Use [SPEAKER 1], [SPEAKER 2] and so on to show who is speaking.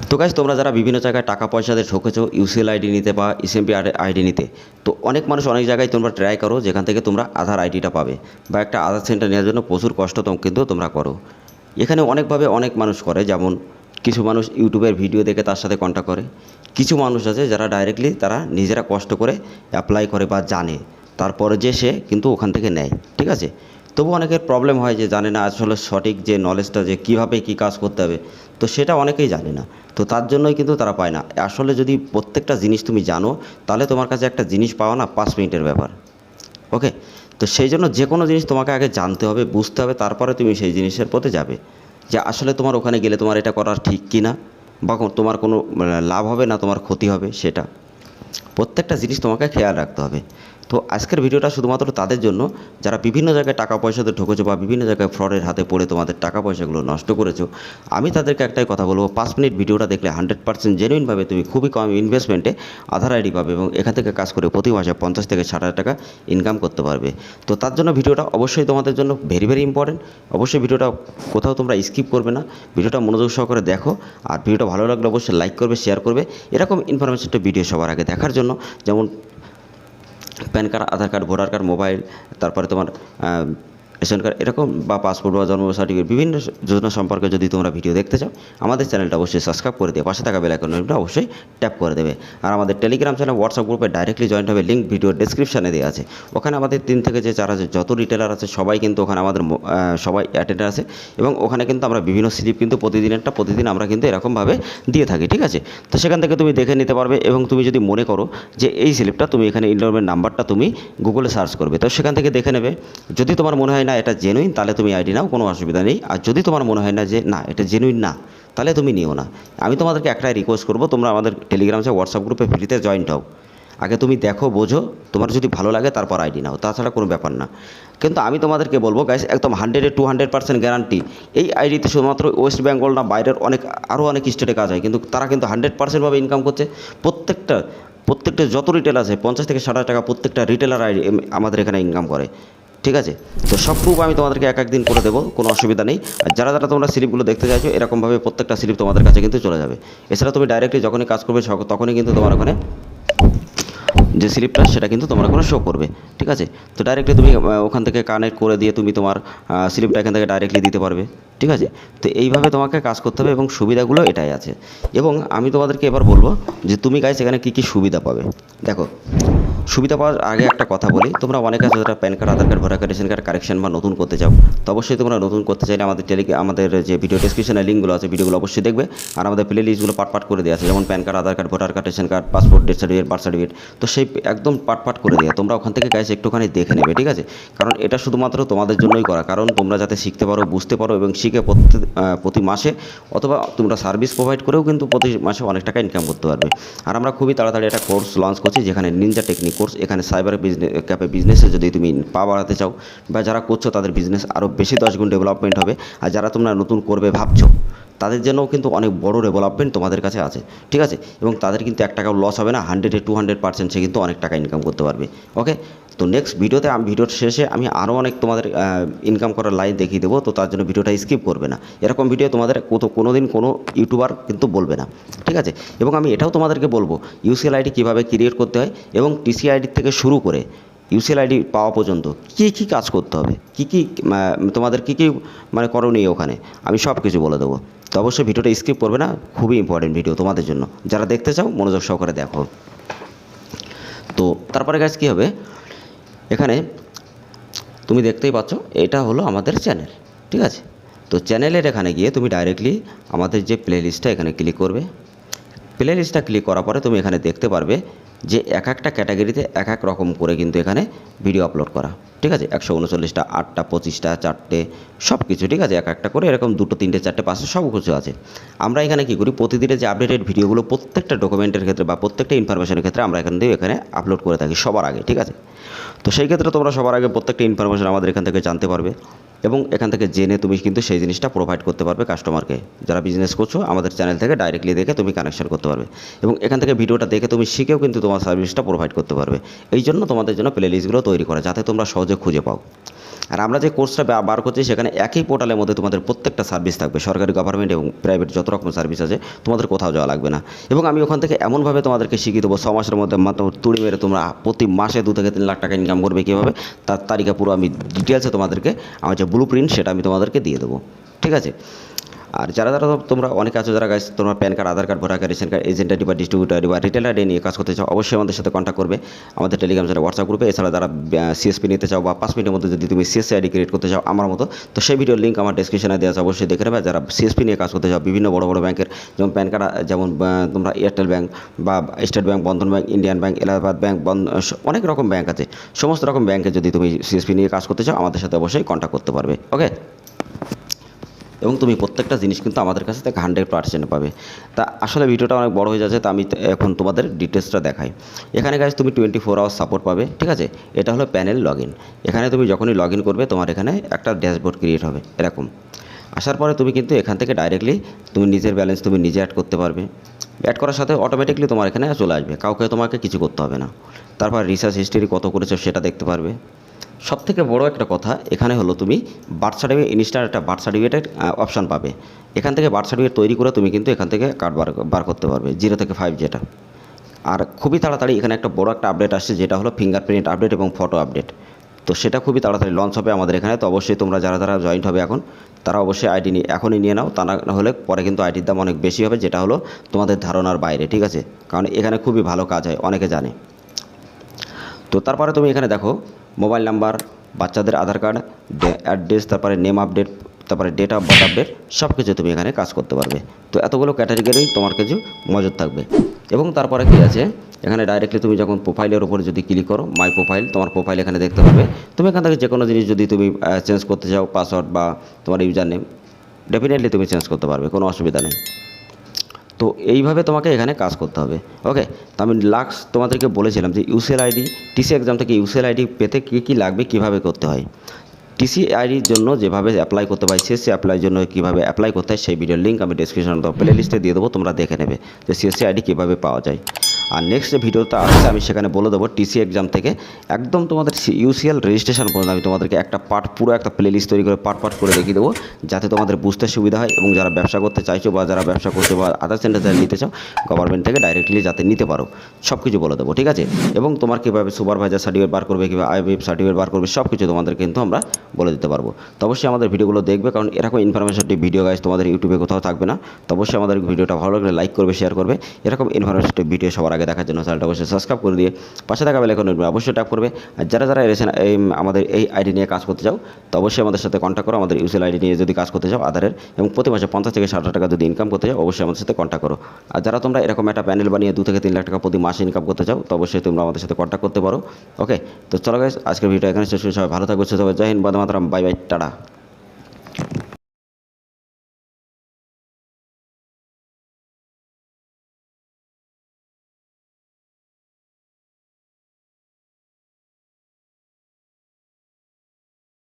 [SPEAKER 1] তো গাইস, তোমরা যারা বিভিন্ন জায়গায় টাকা পয়সাতে ঠকেছো ইউসিএল আইডি নিতে বা এসএমপি আইডি নিতে, তো অনেক মানুষ অনেক জায়গায় তোমরা ট্রাই করো যেখান থেকে তোমরা আধার আইডিটা পাবে বা একটা আধার সেন্টার নেওয়ার জন্য প্রচুর কষ্ট কিন্তু তোমরা করো। এখানে অনেকভাবে অনেক মানুষ করে, যেমন কিছু মানুষ ইউটিউবের ভিডিও দেখে তার সাথে কন্ট্যাক্ট করে, কিছু মানুষ আছে যারা ডাইরেক্টলি তারা নিজেরা কষ্ট করে অ্যাপ্লাই করে বা জানে, তারপরে যে সে কিন্তু ওখান থেকে নেয়। ঠিক আছে, তবু অনেকের প্রবলেম হয় যে জানে না আসলে সঠিক যে নলেজটা যে কীভাবে কী কাজ করতে হবে, তো সেটা অনেকেই জানে না। তো তার জন্যই কিন্তু তারা পায় না। আসলে যদি প্রত্যেকটা জিনিস তুমি জানো, তাহলে তোমার কাছে একটা জিনিস পাওয়া না 5 মিনিটের ব্যাপার। ওকে, তো সেই জন্য যে কোনো জিনিস তোমাকে আগে জানতে হবে, বুঝতে হবে, তারপরে তুমি সেই জিনিসের পথে যাবে যে আসলে তোমার ওখানে গেলে তোমার এটা করা ঠিক কি না, বা তোমার কোনো লাভ হবে না তোমার ক্ষতি হবে, সেটা প্রত্যেকটা জিনিস তোমাকে খেয়াল রাখতে হবে। তো আজকের ভিডিওটা শুধুমাত্র তাদের জন্য যারা বিভিন্ন জায়গায় টাকা পয়সাতে ঠকেছো বা বিভিন্ন জায়গায় ফ্রডের হাতে পড়ে তোমাদের টাকা পয়সাগুলো নষ্ট করেছো। আমি তাদেরকে একটাই কথা বলবো, 5 মিনিট ভিডিওটা দেখলে 100% জেনুইনভাবে তুমি খুবই কম ইনভেস্টমেন্টে আধার আইডি পাবে এবং এখান থেকে কাজ করে প্রতি মাসে 50 থেকে 60 টাকা ইনকাম করতে পারবে। তো তার জন্য ভিডিওটা অবশ্যই তোমাদের জন্য ভেরি ভেরি ইম্পর্টেন্ট। অবশ্যই ভিডিওটা কোথাও তোমরা স্কিপ করবে না, ভিডিওটা মনোযোগ সহকারে দেখো। আর ভিডিওটা ভালো লাগলে অবশ্যই লাইক করবে, শেয়ার করবে। এরকম ইনফরমেশনটা ভিডিও সবার আগে দেখার জন্য, যেমন PAN card, Aadhaar card, voter card, mobile, তারপরে তোমার রেশন কার্ড এরকম বা পাসপোর্ট বা জন্ম সার্টিফিকেট বিভিন্ন যোজনা সম্পর্কে যদি তোমরা ভিডিও দেখতে চাও, আমাদের চ্যানেলটা অবশ্যই সাবস্ক্রাইব করে দিয়ে পাশে থাকা বেল আইকনটা অবশ্যই ট্যাপ করে দেবে। আর আমাদের টেলিগ্রাম চ্যানেল, হোয়াটসঅ্যাপ গ্রুপে ডাইরেক্টলি জয়েন্ট হবে, লিঙ্ক ভিডিও ডেসক্রিপশানে দেওয়া আছে। ওখানে আমাদের 3 থেকে যে 4 আছে যত রিটেলার আছে সবাই কিন্তু ওখানে আমাদের সবাই অ্যাটেন্ডার আছে এবং ওখানে কিন্তু আমরা বিভিন্ন স্লিপ কিন্তু প্রতিদিন আমরা কিন্তু এরকমভাবে দিয়ে থাকি। ঠিক আছে, তো সেখান থেকে তুমি দেখে নিতে পারবে এবং তুমি যদি মনে করো যে এই স্লিপটা তুমি এখানে ইনরোলমেন্ট নাম্বারটা তুমি গুগলে সার্চ করবে, তো সেখান থেকে দেখে নেবে। যদি তোমার মনে হয় না এটা জেনুইন, তাহলে তুমি আইডি নাও, কোনো অসুবিধা নেই। আর যদি তোমার মনে হয় না যে না এটা জেনুইন না, তাহলে তুমি নিও না। আমি তোমাদেরকে একটাই রিকোয়েস্ট করবো, তোমরা আমাদের টেলিগ্রাম হোয়াটসঅ্যাপ গ্রুপে ফ্রিতে জয়েন্ট হও। আগে তুমি দেখো, বোঝো, তোমার যদি ভালো লাগে তারপর আইডি নাও, তাছাড়া কোনো ব্যাপার না। কিন্তু আমি তোমাদেরকে বলবো গাইস, একদম 100-200% গ্যারান্টি এই আইডিতে শুধুমাত্র ওয়েস্ট বেঙ্গল না, বাইরের আরও অনেক স্টেটে কাজ হয়, কিন্তু তারা কিন্তু 100%ভাবে ইনকাম করছে। প্রত্যেকটা যত রিটেল আছে 50 থেকে 60 টাকা প্রত্যেকটা রিটেলার আইডি আমাদের এখানে ইনকাম করে। ঠিক আছে, তো সব প্রুফ আমি তোমাদেরকে এক দিন করে দেবো, কোনো অসুবিধা নেই। আর যারা তোমরা স্লিপগুলো দেখতে চাইছো, এরকমভাবে প্রত্যেকটা স্লিপ তোমাদের কাছে কিন্তু চলে যাবে। এছাড়া তুমি ডাইরেক্টলি যখনই কাজ করবে তখনই কিন্তু তোমার ওখানে যে স্লিপটা সেটা কিন্তু তোমার ওখানে শো করবে। ঠিক আছে, তো ডাইরেক্টলি তুমি ওখান থেকে কানেক্ট করে দিয়ে তুমি তোমার স্লিপটা এখান থেকে ডাইরেক্টলি দিতে পারবে। ঠিক আছে, তো এইভাবে তোমাকে কাজ করতে হবে এবং সুবিধাগুলো এটাই আছে। এবং আমি তোমাদেরকে এবার বলবো যে তুমি গাইস এখানে কী কী সুবিধা পাবে। দেখো, সুবিধা পাওয়ার আগে একটা কথা বলি, তোমরা অনেকে আছে যারা PAN card, Aadhaar card, voter card, ration card correction বা নতুন করতে চাও, তো অবশ্যই তোমরা নতুন করতে চাইলে আমাদের যে ভিডিও ডেসক্রিপশনে লিঙ্কগুলো আছে, ভিডিওগুলো অবশ্যই দেখবে। আর আমাদের প্লে লিস্টগুলো পাট করে দেওয়া আছে, যেমন PAN card, Aadhaar card, voter card, ration card, passport, death certificate, birth certificate, তো সেই একদম পাট করে দেওয়া। তোমরা ওখান থেকে গাইস একটুখানি দেখে নেবে। ঠিক আছে, কারণ এটা শুধুমাত্র তোমাদের জন্যই করা, কারণ তোমরা যাতে শিখতে পারো, বুঝতে পারো এবং শিখে প্রতি মাসে অথবা তোমরা সার্ভিস প্রোভাইড করেও কিন্তু প্রতি মাসে অনেক টাকা ইনকাম করতে পারবে। আর আমরা খুবই তাড়াতাড়ি একটা কোর্স লঞ্চ করছি, যেখানে নিনজা টেকনিক কোর্স। এখানে সাইবার বিজনেসে যদি তুমি পা বাড়াতে চাও বা যারা করছো তাদের বিজনেস আরও বেশি 10 গুণ ডেভেলপমেন্ট হবে। আর যারা তোমরা নতুন করবে ভাবছো, তাদের জন্যও কিন্তু অনেক বড় ডেভেলপমেন্ট তোমাদের কাছে আছে। ঠিক আছে, এবং তাদের কিন্তু 1 টাকাও লস হবে না, 100-200% সে কিন্তু অনেক টাকা ইনকাম করতে পারবে। ওকে, তো নেক্সট ভিডিওতে ভিডিওর শেষে আমি আরও অনেক তোমাদের ইনকাম করার লাইন দেখিয়ে দেবো, তো তার জন্য ভিডিওটা স্কিপ করবে না। এরকম ভিডিও তোমাদের কোনো দিন কোনো ইউটিউবার কিন্তু বলবে না। ঠিক আছে, এবং আমি এটাও তোমাদেরকে বলবো ইউসিএল আইডি কীভাবে ক্রিয়েট করতে হয় এবং টিসি আইডি থেকে শুরু করে ইউসিএল আইডি পাওয়া পর্যন্ত কী কাজ করতে হবে, তোমাদের কী মানে করণীয়, ওখানে আমি সব কিছু বলে দেবো। তো অবশ্যই ভিডিওটা স্কিপ করবে না, খুবই ইম্পর্টেন্ট ভিডিও তোমাদের জন্য। যারা দেখতে চাও মনোযোগ সহকারে দেখো। তো তারপরে গাইস কী হবে, এখানে তুমি দেখতেই পাচ্ছ এটা হলো আমাদের চ্যানেল। ঠিক আছে, তো চ্যানেলের এখানে গিয়ে তুমি ডাইরেক্টলি আমাদের যে প্লে লিস্টটা এখানে ক্লিক করবে। প্লে লিস্টটা ক্লিক করার পরে তুমি এখানে দেখতে পারবে যে একটা ক্যাটাগরিতে এক রকম করে কিন্তু এখানে ভিডিও আপলোড করা। ঠিক আছে, 139টা, 8টা, 25টা, 4টে, সব কিছু। ঠিক আছে, একটা করে এরকম 2, 3, 4, 5 সব কিছু আছে। আমরা এখানে কী করি, প্রতিদিনের যে আপডেটেড ভিডিওগুলো প্রত্যেকটা ডকুমেন্টের ক্ষেত্রে বা প্রত্যেকটা ইনফরমেশনের ক্ষেত্রে আমরা এখানে আপলোড করে থাকি সবার আগে। ঠিক আছে, তো সেই ক্ষেত্রে তোমরা সবার আগে প্রত্যেকটা ইনফরমেশন আমাদের এখান থেকে জানতে পারবে। এবং এখান থেকে জেনে তুমি কিন্তু সেই জিনিসটা প্রোভাইড করতে পারবে কাস্টমারকে। যারা বিজনেস করছো আমাদের চ্যানেল থেকে ডাইরেক্টলি দেখে তুমি কানেকশন করতে পারবে এবং এখান থেকে ভিডিওটা দেখে তুমি শিখেও কিন্তু তোমার সার্ভিসটা প্রোভাইড করতে পারবে। এই জন্য তোমাদের জন্য প্লে লিস্টগুলো তৈরি করা, যাতে তোমরা সহজে খুঁজে পাও। আর আমরা যে কোর্সটা বার করছি সেখানে একই পোর্টালের মধ্যে তোমাদের প্রত্যেকটা সার্ভিস থাকবে, সরকারি, গভর্নমেন্ট এবং প্রাইভেট যত রকম সার্ভিস আছে, তোমাদের কোথাও যাওয়া লাগবে না। এবং আমি ওখান থেকে এমনভাবে তোমাদেরকে শিখিয়ে দেবো 6 মাসের মধ্যে মাত্র তুড়ি মেরে তোমরা প্রতি মাসে 2 থেকে 3 লাখ টাকা ইনকাম করবে কীভাবে, তার তালিকা পুরো আমি ডিটেলসে তোমাদেরকে, আমার যে ব্লু প্রিন্ট সেটা আমি তোমাদেরকে দিয়ে দেবো। ঠিক আছে? আর যারা তোমরা অনেকে আছো যারা গাইস তোমরা PAN card, Aadhaar card, voter card, ration card, agent ID বা ডিস্ট্রিবিউটার আইডি বা রিটেল আইডি নিয়ে কাজ করতে চাও, অবশ্যই আমাদের সাথে কন্ট্যাক্ট করবে আমাদের টেলিগ্রাম চ্যানেল, হোয়াটসঅ্যাপ গ্রুপে। এছাড়া যারা সিএসপি নিতে চাও বা 5 মিনিটের মধ্যে যদি তুমি সিএসসি আইডি ক্রিয়েট করতে চাও আমার মতো, তো সেই ভিডিওর লিঙ্ক আমার ডেসক্রিপশনে দেওয়া আছে, অবশ্যই দেখে নেবে। যারা সিএসপি নিয়ে কাজ করতে চাও বিভিন্ন বড় বড় ব্যাংকের, যেমন প্যান কার্ড, যেমন তোমরা এয়ারটেল ব্যাংক বা state bank, Bandhan bank, Indian bank, Allahabad bank, অনেক রকম ব্যাংক আছে, সমস্ত রকম ব্যাংকে যদি তুমি সিএসপি নিয়ে কাজ করতে চাও আমাদের সাথে অবশ্যই কন্ট্যাক্ট করতে পারবে। ওকে? এবং তুমি প্রত্যেকটা জিনিস কিন্তু আমাদের কাছ থেকে 100% পাবে। তা আসলে ভিডিওটা অনেক বড় হয়ে যাচ্ছে, তা আমি এখন তোমাদের ডিটেলসটা দেখাই। এখানে গাইজ তুমি 24 আওয়ার সাপোর্ট পাবে। ঠিক আছে? এটা হলো প্যানেল লগ ইন। এখানে তুমি যখনই লগ ইন করবে তোমার এখানে একটা ড্যাশবোর্ড ক্রিয়েট হবে এরকম। আসার পরে তুমি কিন্তু এখান থেকে ডাইরেক্টলি তুমি নিজের ব্যালেন্স তুমি নিজে অ্যাড করতে পারবে। অ্যাড করার সাথে অটোমেটিকলি তোমার এখানে চলে আসবে, কাউকে তোমাকে কিছু করতে হবে না। তারপর রিসার্চ হিস্ট্রি কত করেছো সেটা দেখতে পারবে। সবথেকে বড় একটা কথা এখানে হলো তুমি বার্থ সার্টিফিকেট, ইনস্ট্যান্ট একটা বার্থ সার্টিফিকেটের অপশান পাবে। এখান থেকে বার্থ সার্টিফিকেট তৈরি করে তুমি কিন্তু এখান থেকে কার্ড বার করতে পারবে 0 থেকে 5 যেটা। আর খুবই তাড়াতাড়ি এখানে একটা বড় একটা আপডেট আসছে, যেটা হলো ফিঙ্গারপ্রিন্ট আপডেট এবং ফটো আপডেট। তো সেটা খুবই তাড়াতাড়ি লঞ্চ হবে আমাদের এখানে। তো অবশ্যই তোমরা যারা যারা জয়েন্ট হবে এখন, তারা অবশ্যই আইডি এখনই নিয়ে নাও, তা না হলে পরে কিন্তু আইডির দাম অনেক বেশি হবে, যেটা হলো তোমাদের ধারণার বাইরে। ঠিক আছে? কারণ এখানে খুবই ভালো কাজ হয়, অনেকে জানে। তো তারপরে তুমি এখানে দেখো মোবাইল নাম্বার, বাচ্চাদের আধার কার্ড, অ্যাড্রেস, তারপরে নেম আপডেট, তারপরে ডেট অফ বার্থ আপডেট, সব কিছু তুমি এখানে কাজ করতে পারবে। তো এতগুলো ক্যাটাগরি তোমার কিছু মজুদ থাকবে। এবং তারপরে কী আছে, এখানে ডাইরেক্টলি তুমি যখন প্রোফাইলের উপরে যদি ক্লিক করো, মাই প্রোফাইল, তোমার প্রোফাইল এখানে দেখতে পাবে। তুমি এখান থেকে যে কোনো জিনিস যদি তুমি চেঞ্জ করতে চাও, পাসওয়ার্ড বা তোমার ইউজার নেম, ডেফিনেটলি তুমি চেঞ্জ করতে পারবে, কোনো অসুবিধা নেই। তো এইভাবে তোমাকে এখানে কাজ করতে হবে। ওকে? তো আমি তোমাদেরকে বলেছিলাম যে ইউসিএল আইডি, টিসি এক্সাম থেকে ইউসিএল আইডি পেতে কী কী লাগবে, কীভাবে করতে হয়। টিসি আইডির জন্য যেভাবে অ্যাপ্লাই করতে হয়, সিএসসি অ্যাপ্লাইয়ের জন্য কীভাবে অ্যাপ্লাই করতে হয়, সেই ভিডিওর লিঙ্ক আমি ডেসক্রিপশন প্লে লিস্টে দিয়ে দেবো, তোমরা দেখে নেবে যে সিএসসি আইডি কীভাবে পাওয়া যায়। আর নেক্সট যে ভিডিওটা আসছে আমি সেখানে বলে দেবো টিসি এক্সাম থেকে একদম তোমাদের ইউসিএল রেজিস্ট্রেশন পর্যন্ত আমি তোমাদেরকে একটা পুরো একটা প্লে লিস্ট তৈরি করে পার্ট করে দেখিয়ে দেবো, যাতে তোমাদের বুঝতে সুবিধা হয় এবং যারা ব্যবসা করতে চাইছো বা যারা ব্যবসা করতে বা আধার সেন্টার যারা নিতে চাও গভর্নমেন্ট থেকে ডাইরেক্টলি যাতে নিতে পারো, সব কিছু বলে দেবো। ঠিক আছে? এবং তোমার কীভাবে সুপারভাইজার সার্টিফিকেট বার করবে, কীভাবে আইবিএফ সার্টিফিকেট বার করবে, সব কিছু তোমাদের কিন্তু আমরা বলে দিতে পারবো। তো অবশ্যই আমাদের ভিডিওগুলো দেখবে, কারণ এরকম ইনফরমেশনটি ভিডিও গাইজ তোমাদের ইউটিউবে কোথাও থাকবে না। তো অবশ্যই আমাদের ভিডিওটা ভালো লাগলে লাইক করবে, শেয়ার করবে। এরকম ইনফরমেশনটি ভিডিও সবার আগে দেখার জন্য চ্যানেলটা অবশ্যই সাবস্ক্রাইব করে দিয়ে পাশে থাকা বেল আইকন অবশ্যই ট্যাপ করবে। আর যারা যারা আমাদের এই আইডি নিয়ে কাজ করতে চাও, তো অবশ্যই আমাদের সাথে কন্ট্যাক্ট করো। আমাদের ইউসিএল আইডি নিয়ে যদি কাজ করতে চাও আধারের, এবং প্রতি মাসে 50 থেকে 60 টাকা যদি ইনকাম করতে চাও, অবশ্যই আমাদের সাথে কন্ট্যাক্ট করো। আর যারা তোমরা এরকম একটা প্যানেল বানিয়ে 2 থেকে 3 লাখ টাকা প্রতি মাসে ইনকাম করতে চাও, তো অবশ্যই তোমরা আমাদের সাথে কন্ট্যাক্ট করতে পারো। ওকে? তো চলো গাইস, আজকের ভিডিও এখানে শেষ। সবাই ভালো থাকবে, সুস্থ থাকবে। জয় হিন্দ, বন্দে মাতরম, বাই বাই, টাটা।